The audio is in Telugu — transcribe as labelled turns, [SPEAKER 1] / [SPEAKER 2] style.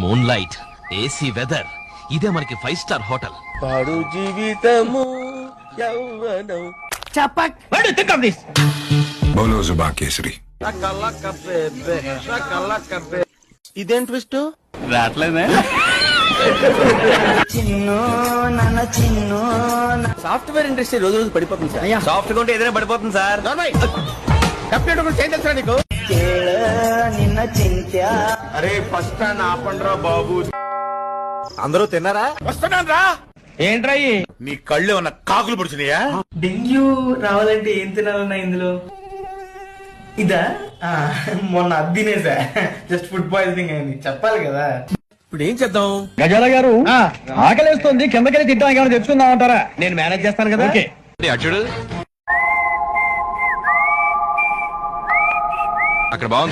[SPEAKER 1] మూన్ లైట్, ఏసీ వెదర్, ఇదే మనకి 5 స్టార్ హోటల్.
[SPEAKER 2] పాడు జీవితము యవ్వనం.
[SPEAKER 3] Chapak. What do you think of this?
[SPEAKER 4] బోలో జుబా కేసరి.
[SPEAKER 2] ఇదేం ట్విస్ట్?
[SPEAKER 3] రాట్లేదే చిన్ను నన్న చిన్ను.
[SPEAKER 2] సాఫ్ట్వేర్ ఇండస్ట్రీ రోజు రోజు పడిపోతుంది సార్.
[SPEAKER 3] సాఫ్ట్ గా ఉంటే ఏదైనా పడిపోతుంది సార్.
[SPEAKER 2] కంప్యూటర్ కూడా చేంజ్ తెలుసా నీకు?
[SPEAKER 3] నిన్న చింత్యా.
[SPEAKER 2] అరే ఫస్ట్ స్టాండ్ ఆపండ్రా బాబు. అందరూ తిన్నారా? వస్తున్నాను రా.
[SPEAKER 3] ఏంట్రా
[SPEAKER 2] నీ కళ్ళు ఉన్న కాకులు పుడిచినాయా?
[SPEAKER 5] డెంగ్యూ రావాలంటే ఏం తినాలన్నా ఇందులో? ఇదా మొన్న అద్దినేసా, జస్ట్ ఫుడ్ పాయిజనింగ్ అయింది. చెప్పాలి కదా.
[SPEAKER 2] ఇప్పుడు ఏం చేద్దాం?
[SPEAKER 3] గజాల గారు ఆకలిస్తుంది, కిందకెళ్ళి తింటాం, ఏమైనా తెచ్చుకుందాం అంటారా? నేను మేనేజ్ చేస్తాను కదా.
[SPEAKER 1] అచ్చుడు అక్కడ బాగుంది.